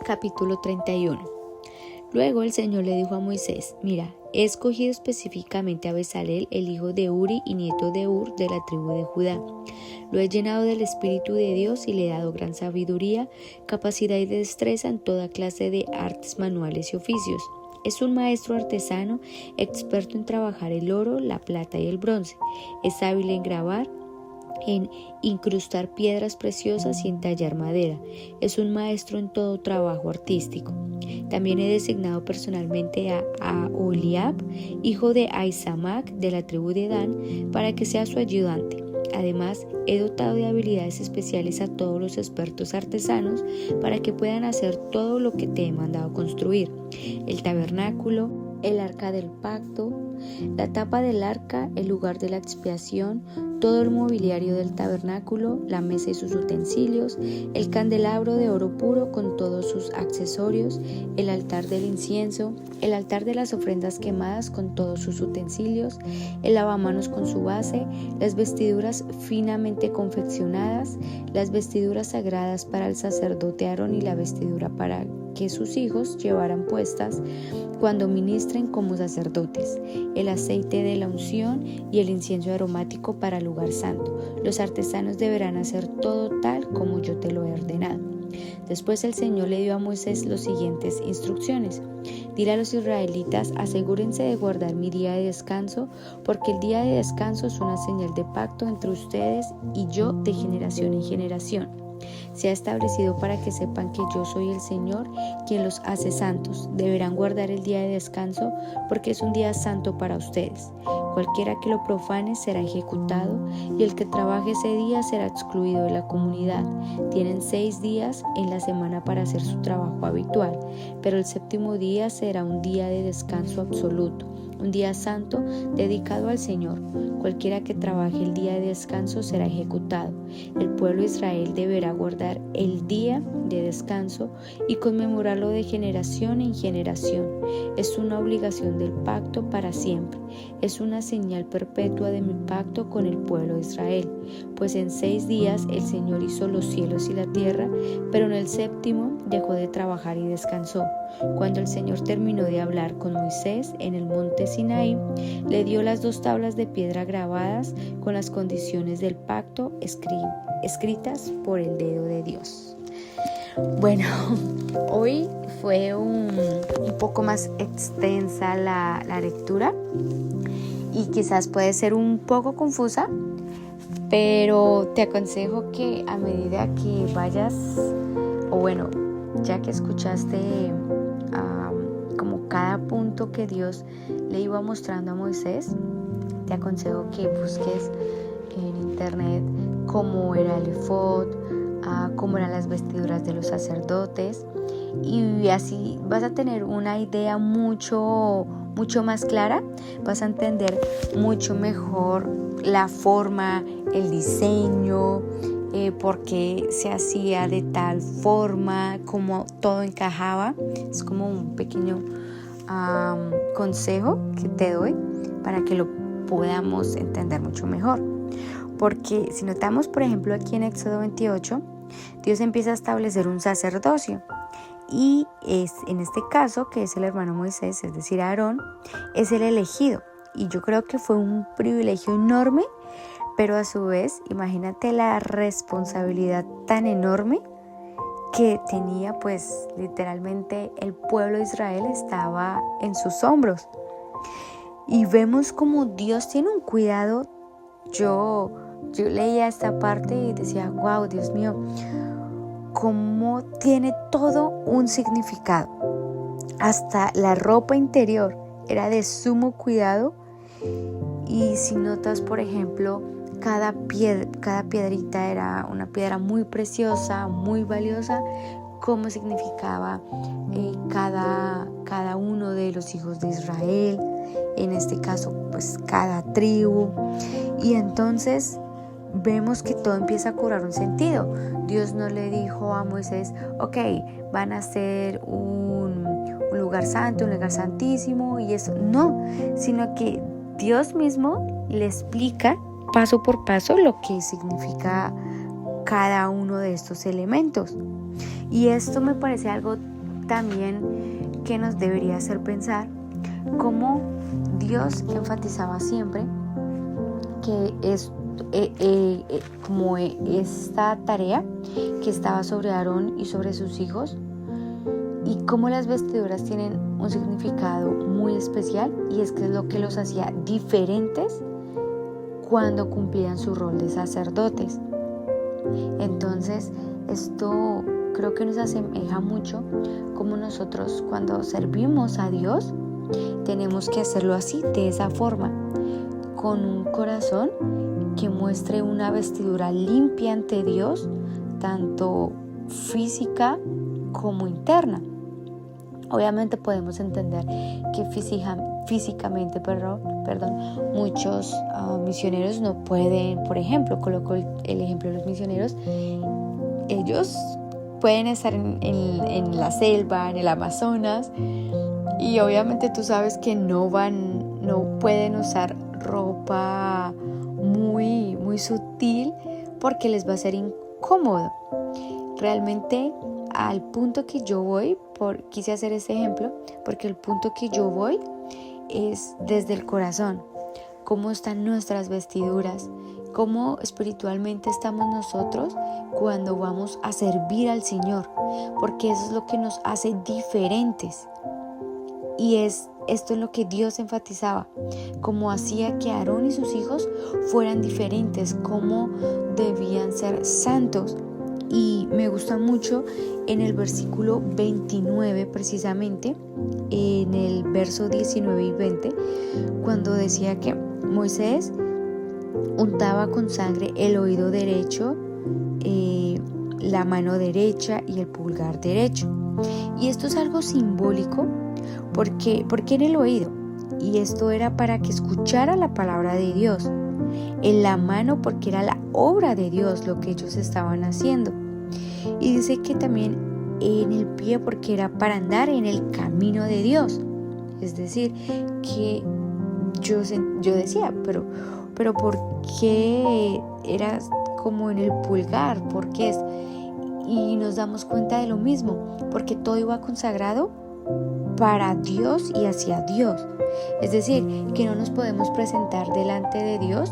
Capítulo 31. Luego el Señor le dijo a Moisés: Mira, he escogido específicamente a Bezalel, el hijo de Uri y nieto de Hur, de la tribu de Judá. Lo he llenado del Espíritu de Dios y le he dado gran sabiduría, capacidad y destreza en toda clase de artes manuales y oficios. Es un maestro artesano, experto en trabajar el oro, la plata y el bronce. Es hábil en grabar, en incrustar piedras preciosas y en tallar madera. Es un maestro en todo trabajo artístico. También he designado personalmente a Oholiab, hijo de Ahisamac, de la tribu de Dan, para que sea su ayudante. Además, he dotado de habilidades especiales a todos los expertos artesanos para que puedan hacer todo lo que te he mandado construir: el tabernáculo, el arca del pacto, la tapa del arca, el lugar de la expiación, todo el mobiliario del tabernáculo, la mesa y sus utensilios, el candelabro de oro puro con todos sus accesorios, el altar del incienso, el altar de las ofrendas quemadas con todos sus utensilios, el lavamanos con su base, las vestiduras finamente confeccionadas, las vestiduras sagradas para el sacerdote Aarón y la vestidura para que sus hijos llevaran puestas cuando ministren como sacerdotes, el aceite de la unción y el incienso aromático para el lugar santo. Los artesanos deberán hacer todo tal como yo te lo he ordenado. Después el Señor le dio a Moisés las siguientes instrucciones: Dile a los israelitas: asegúrense de guardar mi día de descanso, porque el día de descanso es una señal de pacto entre ustedes y yo de generación en generación. Se ha establecido para que sepan que yo soy el Señor, quien los hace santos. Deberán guardar el día de descanso porque es un día santo para ustedes. Cualquiera que lo profane será ejecutado y el que trabaje ese día será excluido de la comunidad. Tienen 6 días en la semana para hacer su trabajo habitual, pero el séptimo día será un día de descanso absoluto, un día santo dedicado al Señor. Cualquiera que trabaje el día de descanso será ejecutado. El pueblo de Israel deberá guardar el día de descanso y conmemorarlo de generación en generación. Es una obligación del pacto para siempre. Es una señal perpetua de mi pacto con el pueblo de Israel. Pues en 6 días el Señor hizo los cielos y la tierra, pero en el séptimo dejó de trabajar y descansó. Cuando el Señor terminó de hablar con Moisés en el monte Sinaí, le dio las 2 tablas de piedra grabadas con las condiciones del pacto escritas por el dedo de Dios. Bueno, hoy fue un poco más extensa la lectura y quizás puede ser un poco confusa, pero te aconsejo que a medida que vayas, o bueno, ya que escuchaste como cada punto que Dios le iba mostrando a Moisés, te aconsejo que busques en internet cómo era el efod, cómo eran las vestiduras de los sacerdotes, y así vas a tener una idea mucho más clara. Vas a entender mucho mejor la forma, el diseño, por qué se hacía de tal forma, cómo todo encajaba. Es como un pequeño consejo que te doy para que lo podamos entender mucho mejor. Porque si notamos, por ejemplo, aquí en Éxodo 28, Dios empieza a establecer un sacerdocio. Y es en este caso, que es el hermano Moisés, es decir, Aarón, es el elegido. Y yo creo que fue un privilegio enorme, pero a su vez, imagínate la responsabilidad tan enorme que tenía, pues literalmente el pueblo de Israel estaba en sus hombros. Y vemos como Dios tiene un cuidado. Yo leía esta parte y decía: wow, Dios mío, cómo tiene todo un significado. Hasta la ropa interior era de sumo cuidado. Y si notas, por ejemplo, cada piedrita era una piedra muy preciosa, muy valiosa, cómo significaba cada uno de los hijos de Israel, en este caso pues cada tribu. Y entonces vemos que todo empieza a cobrar un sentido. Dios no le dijo a Moisés: ok, van a hacer un lugar santo, un lugar santísimo y eso. No, sino que Dios mismo le explica paso por paso lo que significa cada uno de estos elementos. Y esto me parece algo también que nos debería hacer pensar cómo Dios enfatizaba siempre que es como esta tarea que estaba sobre Aarón y sobre sus hijos, y cómo las vestiduras tienen un significado muy especial, y es que es lo que los hacía diferentes cuando cumplían su rol de sacerdotes. Entonces esto creo que nos asemeja mucho como nosotros cuando servimos a Dios tenemos que hacerlo así, de esa forma, con un corazón que muestre una vestidura limpia ante Dios, tanto física como interna. Obviamente podemos entender que físicamente, muchos misioneros no pueden, por ejemplo, coloco el ejemplo de los misioneros, ellos pueden estar en la selva, en el Amazonas, y obviamente tú sabes que no pueden usar ropa muy, muy sutil porque les va a ser incómodo. Realmente al punto que yo voy, quise hacer este ejemplo porque el punto que yo voy es desde el corazón, cómo están nuestras vestiduras, cómo espiritualmente estamos nosotros cuando vamos a servir al Señor, porque eso es lo que nos hace diferentes. Y esto es lo que Dios enfatizaba, cómo hacía que Aarón y sus hijos fueran diferentes, cómo debían ser santos. Y me gusta mucho en el versículo 29 precisamente, en el verso 19 y 20, cuando decía que Moisés untaba con sangre el oído derecho, la mano derecha y el pulgar derecho. Y esto es algo simbólico. ¿Por qué en el oído? Y esto era para que escuchara la palabra de Dios. En la mano porque era la obra de Dios lo que ellos estaban haciendo. Y dice que también en el pie porque era para andar en el camino de Dios. Es decir, que yo decía, pero ¿por qué era como en el pulgar? ¿Por qué es? Y nos damos cuenta de lo mismo, porque todo iba consagrado para Dios y hacia Dios. Es decir, que no nos podemos presentar delante de Dios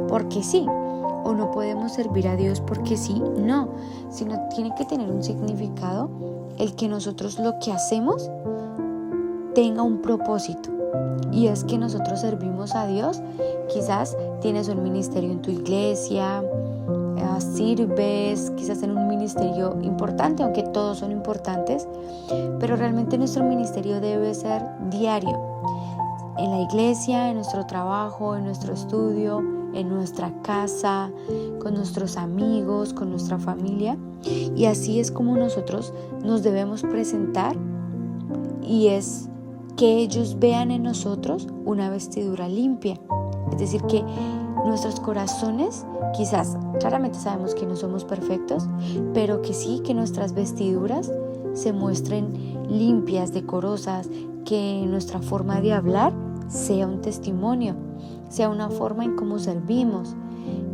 porque sí, o no podemos servir a Dios porque sí, no, sino tiene que tener un significado el que nosotros lo que hacemos tenga un propósito, y es que nosotros servimos a Dios. Quizás tienes un ministerio en tu iglesia, sirves quizás en un ministerio importante, aunque todos son importantes, pero realmente nuestro ministerio debe ser diario, en la iglesia, en nuestro trabajo, en nuestro estudio, en nuestra casa, con nuestros amigos, con nuestra familia. Y así es como nosotros nos debemos presentar, y es que ellos vean en nosotros una vestidura limpia. Es decir, que nuestros corazones, quizás, claramente sabemos que no somos perfectos, pero que sí, que nuestras vestiduras se muestren limpias, decorosas, que nuestra forma de hablar sea un testimonio, sea una forma en cómo servimos,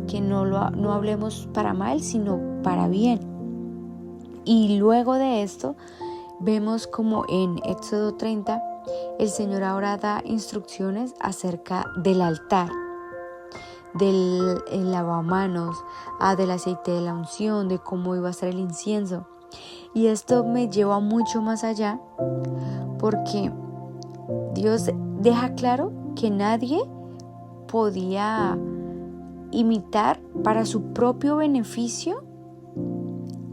que no hablemos para mal, sino para bien. Y luego de esto, vemos como en Éxodo 30, el Señor ahora da instrucciones acerca del altar, del lavamanos, del aceite de la unción, de cómo iba a ser el incienso. Y esto me lleva mucho más allá, porque Dios deja claro que nadie podía imitar para su propio beneficio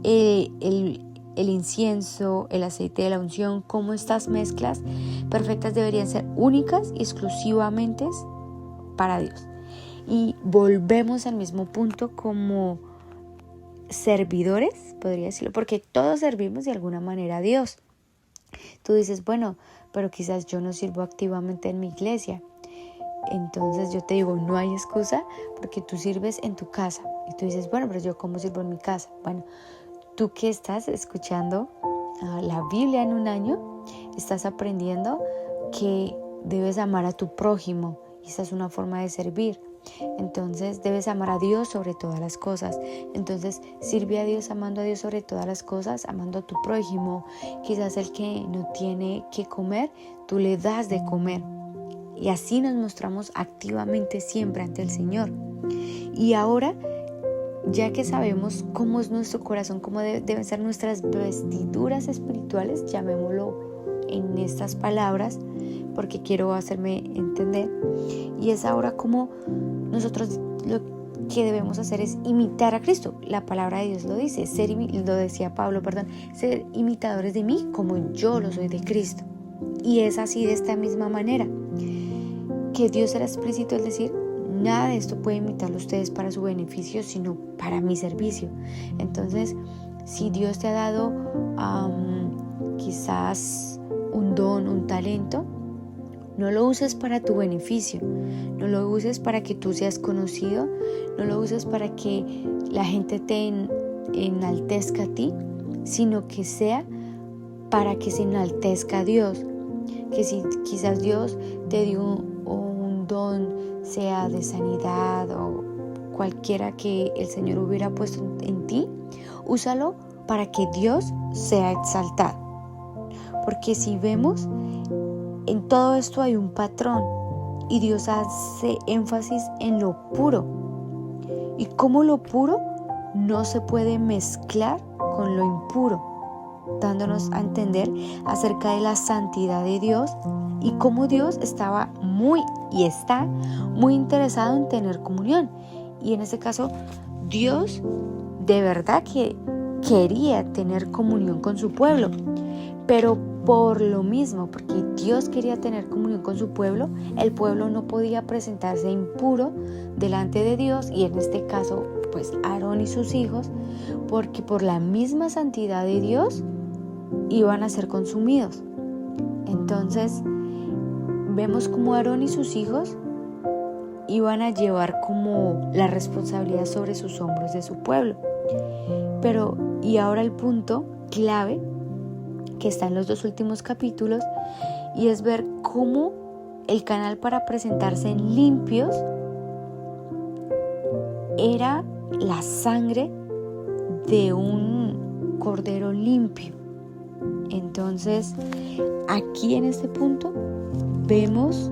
el incienso, el aceite de la unción, como estas mezclas perfectas deberían ser únicas y exclusivamente para Dios. Y volvemos al mismo punto como servidores, podría decirlo, porque todos servimos de alguna manera a Dios. Tú dices, bueno, pero quizás yo no sirvo activamente en mi iglesia. Entonces yo te digo, no hay excusa, porque tú sirves en tu casa. Y tú dices, bueno, pero yo ¿cómo sirvo en mi casa? Bueno, tú que estás escuchando la Biblia en un año, estás aprendiendo que debes amar a tu prójimo, y esa es una forma de servir. Entonces debes amar a Dios sobre todas las cosas. Entonces sirve a Dios amando a Dios sobre todas las cosas, amando a tu prójimo. Quizás el que no tiene que comer, tú le das de comer. Y así nos mostramos activamente siempre ante el Señor. Y ahora, ya que sabemos cómo es nuestro corazón, cómo deben ser nuestras vestiduras espirituales, llamémoslo en estas palabras, porque quiero hacerme entender, y es ahora como nosotros lo que debemos hacer es imitar a Cristo. La palabra de Dios lo dice, lo decía Pablo, ser imitadores de mí como yo lo soy de Cristo. Y es así, de esta misma manera, que Dios era explícito al decir: nada de esto puede imitarlo ustedes para su beneficio, sino para mi servicio. Entonces, si Dios te ha dado quizás un don, un talento, no lo uses para tu beneficio, no lo uses para que tú seas conocido, no lo uses para que la gente te enaltezca a ti, sino que sea para que se enaltezca a Dios. Que si quizás Dios te dio un don, sea de sanidad o cualquiera que el Señor hubiera puesto en ti, úsalo para que Dios sea exaltado. Porque si vemos, en todo esto hay un patrón y Dios hace énfasis en lo puro. Y cómo lo puro no se puede mezclar con lo impuro, dándonos a entender acerca de la santidad de Dios y cómo Dios está muy interesado en tener comunión. Y en este caso, Dios de verdad que quería tener comunión con su pueblo, pero por lo mismo, porque Dios quería tener comunión con su pueblo, el pueblo no podía presentarse impuro delante de Dios, y en este caso, pues Aarón y sus hijos, porque por la misma santidad de Dios iban a ser consumidos. Entonces, vemos como Aarón y sus hijos iban a llevar como la responsabilidad sobre sus hombros de su pueblo. Y ahora el punto clave que está en los 2 últimos capítulos, y es ver cómo el canal para presentarse limpios era la sangre de un cordero limpio. Entonces, aquí en este punto vemos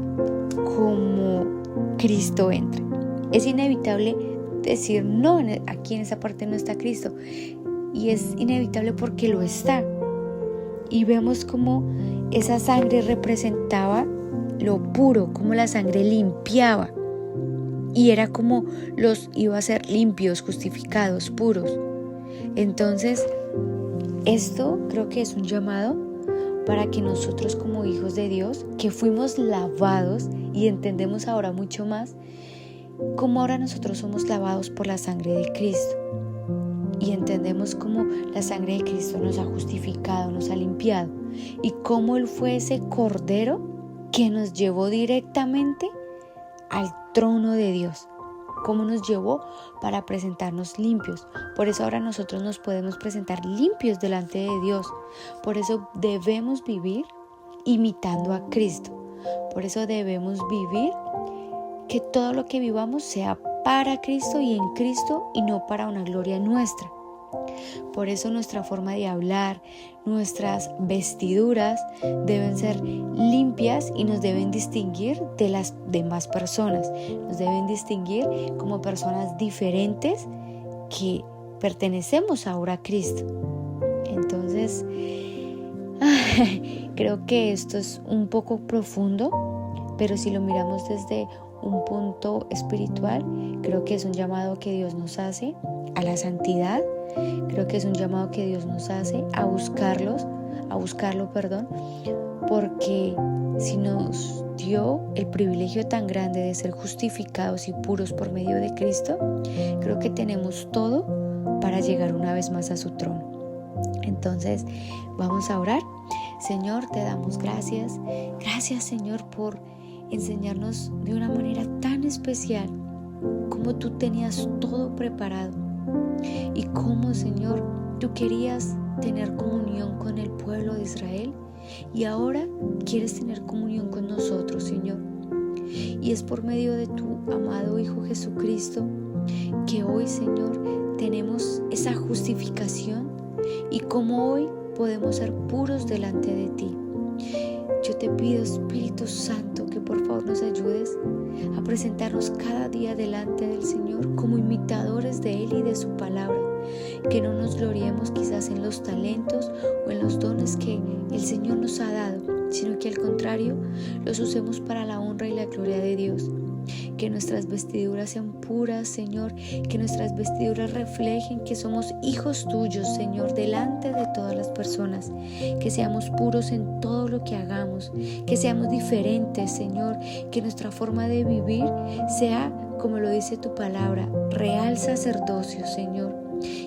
cómo Cristo entra. Es inevitable decir: no, aquí en esa parte no está Cristo, y es inevitable porque lo está. Y vemos cómo esa sangre representaba lo puro, cómo la sangre limpiaba, y era como los iba a hacer limpios, justificados, puros. Entonces, esto creo que es un llamado para que nosotros, como hijos de Dios, que fuimos lavados, y entendemos ahora mucho más cómo ahora nosotros somos lavados por la sangre de Cristo, y entendemos cómo la sangre de Cristo nos ha justificado, nos ha limpiado, y cómo Él fue ese cordero que nos llevó directamente al trono de Dios, cómo nos llevó para presentarnos limpios. Por eso ahora nosotros nos podemos presentar limpios delante de Dios. Por eso debemos vivir imitando a Cristo. Por eso debemos vivir que todo lo que vivamos sea para Cristo y en Cristo, y no para una gloria nuestra. Por eso nuestra forma de hablar, nuestras vestiduras deben ser limpias y nos deben distinguir de las demás personas. Nos deben distinguir como personas diferentes que pertenecemos ahora a Cristo. Entonces, creo que esto es un poco profundo, pero si lo miramos desde un punto espiritual, creo que es un llamado que Dios nos hace a la santidad. Creo que es un llamado que Dios nos hace a buscarlo, porque si nos dio el privilegio tan grande de ser justificados y puros por medio de Cristo, creo que tenemos todo para llegar una vez más a su trono. Entonces, vamos a orar. Señor, te damos gracias. Gracias, Señor, por enseñarnos de una manera tan especial cómo tú tenías todo preparado y cómo, Señor, tú querías tener comunión con el pueblo de Israel, y ahora quieres tener comunión con nosotros, Señor. Y es por medio de tu amado Hijo Jesucristo que hoy, Señor, tenemos esa justificación y como hoy podemos ser puros delante de ti. Yo te pido, Espíritu Santo, que por favor nos ayudes a presentarnos cada día delante del Señor como imitadores de Él y de su palabra. Que no nos gloriemos quizás en los talentos o en los dones que el Señor nos ha dado, sino que al contrario los usemos para la honra y la gloria de Dios. Que nuestras vestiduras sean puras, Señor, que nuestras vestiduras reflejen que somos hijos tuyos, Señor, delante de todas las personas. Que seamos puros en todo lo que hagamos, que seamos diferentes, Señor, que nuestra forma de vivir sea, como lo dice tu palabra, real sacerdocio, Señor.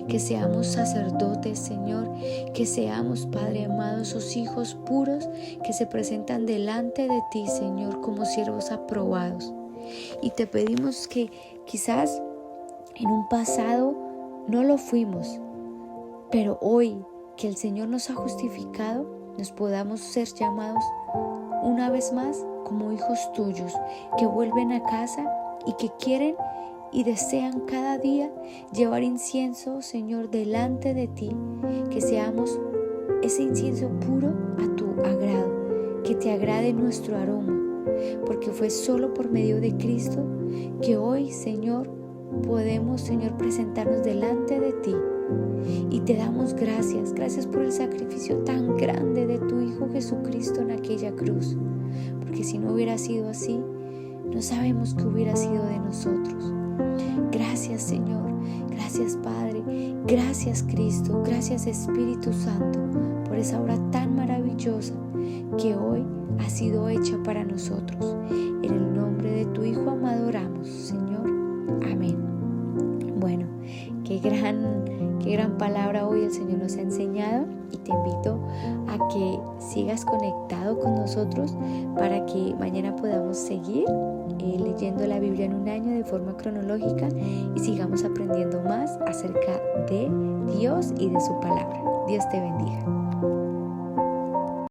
Que seamos sacerdotes, Señor, que seamos, Padre amado, esos hijos puros que se presentan delante de ti, Señor, como siervos aprobados. Y te pedimos que quizás en un pasado no lo fuimos, pero hoy que el Señor nos ha justificado, nos podamos ser llamados una vez más como hijos tuyos, que vuelven a casa y que quieren y desean cada día llevar incienso, Señor, delante de ti, que seamos ese incienso puro a tu agrado, que te agrade nuestro aroma, porque fue solo por medio de Cristo que hoy, Señor, podemos, Señor, presentarnos delante de ti. Y te damos gracias por el sacrificio tan grande de tu Hijo Jesucristo en aquella cruz, porque si no hubiera sido así, no sabemos qué hubiera sido de nosotros. Gracias, Señor, gracias, Padre, gracias, Cristo, gracias, Espíritu Santo, por esa obra tan maravillosa que hoy ha sido hecha para nosotros. En el nombre de tu Hijo amado oramos, Señor. Amén. Bueno, qué gran palabra hoy el Señor nos ha enseñado, y te invito a que sigas conectado con nosotros para que mañana podamos seguir leyendo la Biblia en un año de forma cronológica y sigamos aprendiendo más acerca de Dios y de su palabra. Dios te bendiga.